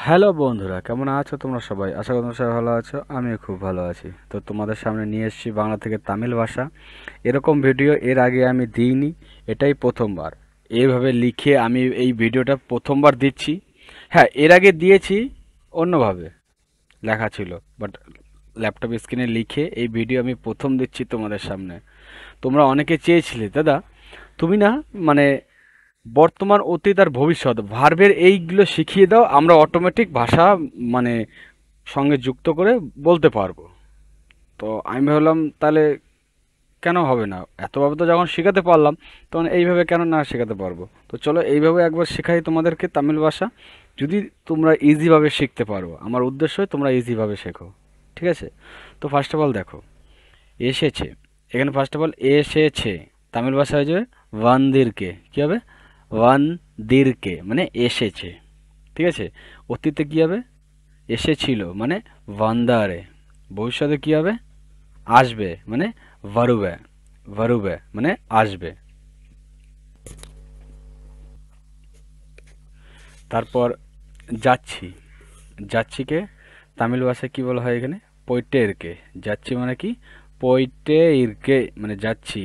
Hello বন্ধুরা, কেমন আছো তোমরা সবাই? আশা করি তোমরা সবাই ভালো আছো। আমিও খুব ভালো আছি। তো তোমাদের সামনে নিয়ে এসেছি বাংলা থেকে তামিল ভাষা। এরকম ভিডিও এর আগে আমি দিইনি, এটাই প্রথমবার। এইভাবে লিখে আমি এই ভিডিওটা প্রথমবার দিচ্ছি। হ্যাঁ, এর আগে দিয়েছি অন্যভাবে লেখা ছিল, বাট ল্যাপটপ স্ক্রিনে লিখে এই ভিডিও আমি প্রথম দিচ্ছি তোমাদের সামনে। তোমরা অনেকে চেয়েছিলে, দাদা তুমি না মানে বর্তমান, অতীত আর ভবিষ্যৎ ভার্বের এইগুলো শিখিয়ে দাও, আমরা অটোমেটিক ভাষা মানে সঙ্গে যুক্ত করে বলতে পারবো। তো আমি ভাবলাম তাহলে কেন হবে না, এতভাবে তো যখন শেখাতে পারলাম, তখন এইভাবে কেন না শেখাতে পারবো। তো চলো এইভাবে একবার শেখাই তোমাদেরকে তামিল ভাষা, যদি তোমরা ইজিভাবে শিখতে পারো। আমার উদ্দেশ্য তোমরা ইজিভাবে শেখো, ঠিক আছে? তো ফার্স্ট অফ অল দেখো, এসেছে, এখানে ফার্স্ট অফ অল এসেছে তামিল ভাষা হয়ে যাবে ওয়ান্দিরকে। কী হবে? ওয়ান্দিরকে মানে এসেছে, ঠিক আছে? অতীতে কী হবে? এসেছিল মানে ভান্দারে। ভবিষ্যতে কী হবে? আসবে মানে ভারুবে। ভারুবে মানে আসবে। তারপর যাচ্ছি, যাচ্ছিকে তামিল ভাষায় কী বলা হয় এখানে? পৈটে ইরকে। যাচ্ছি মানে কি? পৈটে ইরকে মানে যাচ্ছি।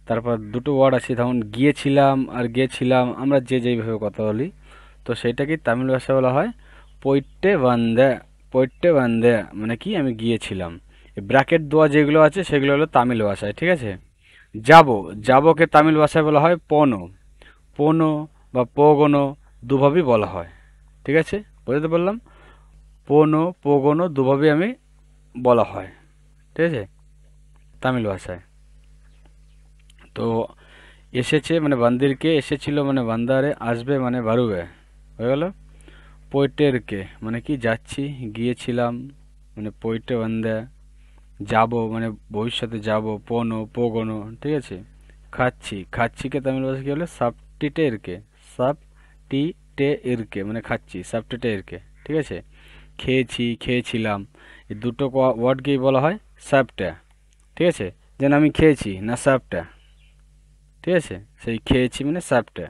তারপর দুটো ওয়ার্ড আছে, যেমন গিয়েছিলাম আর গেছিলাম, আমরা যে যেইভাবে কথা বলি, তো সেইটাকে তামিল ভাষায় বলা হয় পৈট্টে বান্দে। পৈট্টে বান্দে মানে কি? আমি গিয়েছিলাম। ব্র্যাকেট দেওয়া যেগুলো আছে সেগুলো হলো তামিল ভাষায়, ঠিক আছে? যাব, যাবকে তামিল ভাষায় বলা হয় পোনো। পোনো বা পোগোনো দুভাবেই বলা হয়, ঠিক আছে? বুঝতে পারলাম? পোনো পোগোনো দুভাবেই আমি বলা হয়, ঠিক আছে, তামিল ভাষায়। তো এসেছে মানে বান্দিরকে, এসেছিল মানে বান্দারে, আসবে মানে বারুবে, হয়ে গেল। পৈটেরকে মানে কি? যাচ্ছি, গিয়েছিলাম মানে পৈটে বান্দা, যাব মানে ভবিষ্যতে যাব, পোনো পোগোনো, ঠিক আছে? খাচ্ছি, খাচ্ছিকে তামিল ভাষা কি বলে? সাপটিটে এরকে। সাপ টি টে এরকে মানে খাচ্ছি, সাপটিটে এরকে, ঠিক আছে? খেয়েছি, খেয়েছিলাম, এই দুটো ওয়ার্ডকেই বলা হয় সাপটা, ঠিক আছে? যেন আমি খেয়েছি না সাপটা, ঠিক আছে? সেই খেয়েছি মানে সাপটা।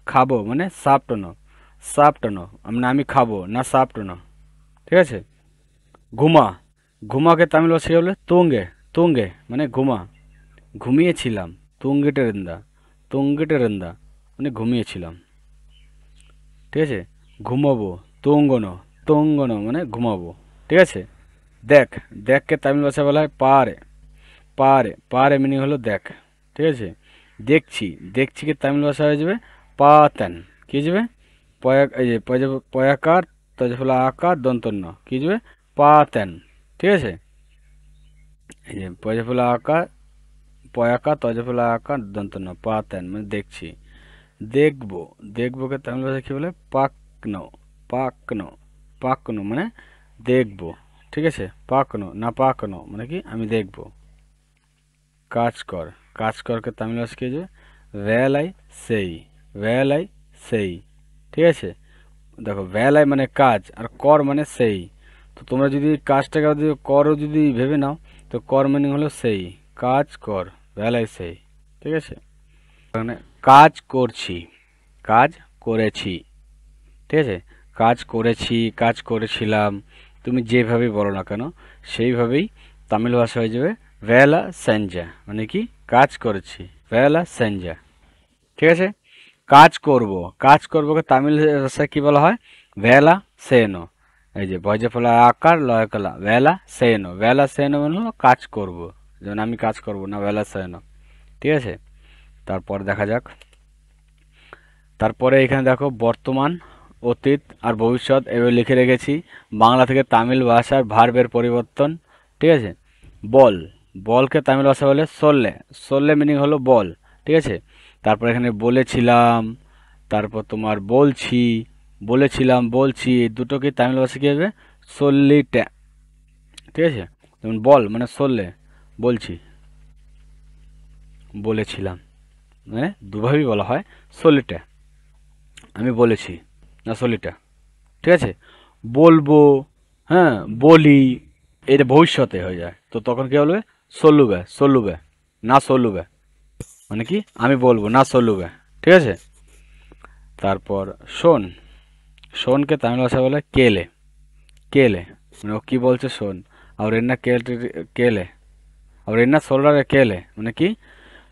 খাবো মানে সাপটানো। সাপটানো মানে আমি খাবো না সাপটানো, ঠিক আছে? ঘুমা, ঘুমাকে তামিল ভাষায় বলে তুঙ্গে। তুঙ্গে মানে ঘুমা। ঘুমিয়েছিলাম, তুঙ্গিটেরেন্দা। তুঙ্গিটেরেন্দা মানে ঘুমিয়েছিলাম, ঠিক আছে? ঘুমাবো, তুঙ্গনো। তুঙ্গনো মানে ঘুমাবো, ঠিক আছে? দেখ, দেখকে তামিল ভাষায় বলা হয় পারে। পারে, পারে মিনিং হলো দেখ, ঠিক আছে? দেখছি, দেখছিকে তামিল ভাষা হয়ে যাবে পাতেন। কি হয়ে যাবে? পয়া, এই যে পয়াকার তজফলা আকার দন্তন্য কি হয়ে যাবে? পাতেন, ঠিক আছে? এই যে পয়জফলা আকার, পয়াকা তজফলা আকার দন্তন্য পাতেন মানে দেখছি। দেখবো, দেখবোকে তামিল ভাষায় কি বলে? পাকনো। পাকনো, পাকনো মানে দেখবো, ঠিক আছে? পাকনো না পাকনো মানে কি? আমি দেখবো। কাজ কর, কাজ করকে তামিল ভাষা কি যে? ভ্যালাই সেই। ভ্যালাই সেই, ঠিক আছে? দেখো, ভ্যালাই মানে কাজ আর কর মানে সেই। তো তোমরা যদি কাজটাকে যদি করও যদি ভেবে নাও, তো কর মিনিং হলো সেই। কাজ কর, ভ্যালাই সেই, ঠিক আছে? মানে কাজ করছি, কাজ করেছি, ঠিক আছে? কাজ করেছি, কাজ করেছিলাম, তুমি যেভাবে বলো না কেন সেইভাবেই তামিল ভাষা হয়ে যাবে ভেলা সেঞ্জা মানে কি? কাজ করেছি, ভেলা সেঞ্জা, ঠিক আছে? কাজ করব, কাজ করবকে তামিল ভাষায় কি বলা হয়? ভেলা সেনো। এই যে বজ্র ফলা আকার লয় কলা, ভেলা সেনো। ভেলা সেনো মানে হলো কাজ করব, যেমন আমি কাজ করব না, ভেলা সেনো, ঠিক আছে? তারপর দেখা যাক, তারপরে এখানে দেখো বর্তমান, অতীত আর ভবিষ্যৎ এভাবে লিখে রেখেছি। বাংলা থেকে তামিল ভাষার ভার্বের পরিবর্তন, ঠিক আছে? বল, বলকে তামিল ভাষা বলে সল্লে। সল্লে মিনিং হলো বল, ঠিক আছে? তারপর এখানে বলেছিলাম, তারপর তোমার বলছি, বলেছিলাম, বলছি, এই দুটোকে তামিল ভাষা কী হবে? সল্লিটা, ঠিক আছে? যেমন বল মানে সল্লে, বলছি, বলেছিলাম মানে দুভাবেই বলা হয়। সল্লিটা আমি বলেছি না সলিটা, ঠিক আছে? বলবো, হ্যাঁ, বলি, এটা ভবিষ্যতে হয়ে যায়, তো তখন কি বলবে? সলুবে, সলুবে না সলুবে মানে কি? আমি বলবো না সলুবে, ঠিক আছে? তারপর শোন, শোনকে তামিল ভাষা বলে কেলে। কেলে মানে ও কি বলছে শোন। আর এর না কেলে, আর এর না সোলরারে কেলে মানে কি,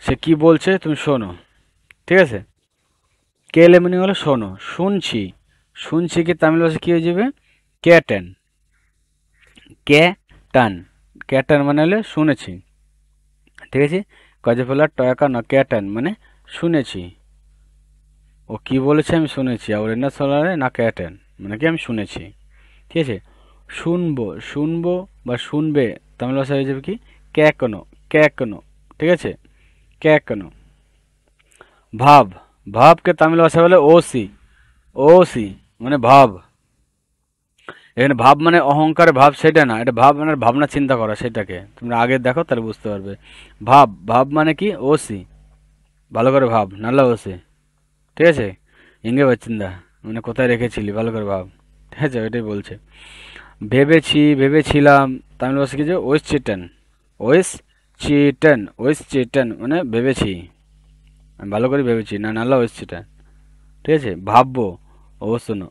সে কি বলছে তুমি শোনো। ঠিক আছে, কেলে মানে হলো শোনো, শুনছি। শুনছি কি তামিল ভাষা কি হয়ে যাবে, ক্যাটেন। ক্যাটান, ক্যাটান মানে হলে শুনেছি। ঠিক আছে, কজফলা টয়াকা না ক্যাটান মানে শুনেছি, ও কি বলেছে আমি শুনেছি। আর এর না সোলরারে না ক্যাটেন মানে কি আমি শুনেছি। ঠিক আছে, শুনবো, শুনবো বা শুনবে তামিল ভাষা হয়ে যাবে কি ক্যাকনো, ক্যাকনো। ঠিক আছে, ক্যাকনো। ভাব, ভাবকে তামিল ভাষা বলে ওসি। ওসি মানে ভাব। এখানে ভাব মানে অহংকার ভাব সেটা না, এটা ভাব মানে ভাবনা চিন্তা করা, সেটাকে তোমরা আগে দেখো তাহলে বুঝতে পারবে। ভাব, ভাব মানে কি ওসি, ভালো করে ভাব, নাল্লা ওসি। ঠিক আছে, ইঙ্গে বাচ্চিন্দা মানে কোথায় রেখেছিলি ভালো করে ভাব। ঠিক আছে, ওইটাই বলছে। ভেবেছি, ভেবেছিলাম তামিল ভাষা কি যে ওয়েস চিটেন। ওয়েস চিটেন, ওয়েস চিটেন মানে ভেবেছি, আমি ভালো করে ভেবেছি, না নাল্লা ওয়েস চিটেন। ঠিক আছে, ভাববো, ও শোনো,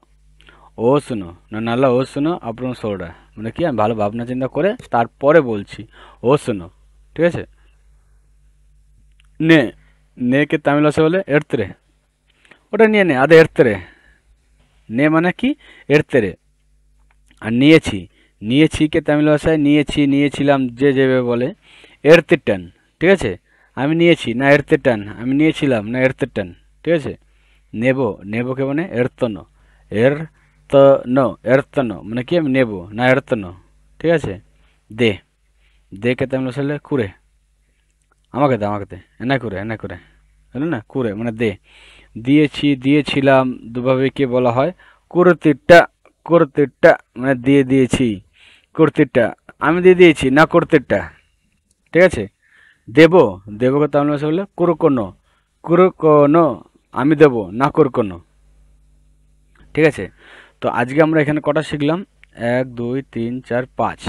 ও শোনো না নাল্লা ও শোনো আপনার সোডা মানে কি আমি ভালো ভাবনা চিন্তা করে তারপরে বলছি, ও শোনো। ঠিক আছে, নে, নে কে তামিল ভাষা বলে এর্তরে। ওটা নিয়ে নে আদে এর্তরে। নে মানে কি এর্তরে। আর নিয়েছি, নিয়েছি কে তামিল ভাষায় নিয়েছি, নিয়েছিলাম যে যেভাবে বলে এর্তেটান। ঠিক আছে, আমি নিয়েছি না এর্তেটান, আমি নিয়েছিলাম না এর্তেটান। ঠিক আছে, নেব, নেবকে মানে এর্তন, এর তন, এর্তন মানে কি আমি নেব না এর্তন। ঠিক আছে, দে, দে কে তামিল ভাষা হলে কুরে। আমাকে দে, আমাকে দে, এনা করে, এনা করে, হলো না কুরে মানে দে। দিয়েছি, দিয়েছিলাম দুভাবে কি বলা হয়, কুর্তিটা, কুর্তিটা মানে দিয়ে দিয়েছি, কুর্তিটা আমি দিয়ে দিয়েছি না কুর্তিটা। ঠিক আছে, দেব, দেবকে তামিল ভাষা বলে কুরকোনো, কুরকোনো আমি দেব না কুরকোনো। ঠিক আছে, তো আজকে আমরা এখানে কটা শিখলাম, 1 2 3 4 5,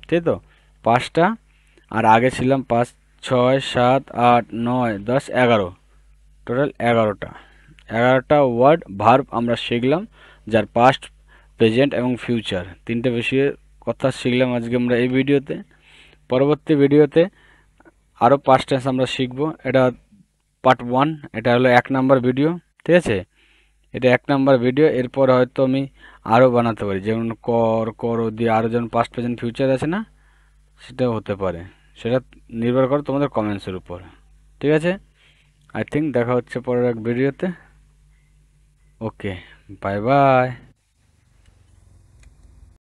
তাই তো, 5টা। আর আগে ছিলাম 5 6 7 8 9 10 11, টোটাল 11টা। 11টা ওয়ার্ড ভার্ব আমরা শিখলাম, যার পাস্ট, প্রেজেন্ট এবং ফিউচার তিনটে বেশি কথা শিখলাম আজকে আমরা এই ভিডিওতে। পরবর্তী ভিডিওতে আরও 5টা আমরা শিখবো। এটা পার্ট 1, এটা হলো 1 নাম্বার ভিডিও। ঠিক আছে, এটা 1 নাম্বার ভিডিও। এরপর হয়তো আমি আরও বানাতে পারি, যেমন কর, করো দিয়ে আরও যেমন পাস্ট প্রেজেন্ট ফিউচার আছে না, সেটাও হতে পারে। সেটা নির্ভর করে তোমাদের কমেন্টসের উপর। ঠিক আছে, আই থিঙ্ক দেখা হচ্ছে পরের এক ভিডিওতে। ওকে, বাই বাই।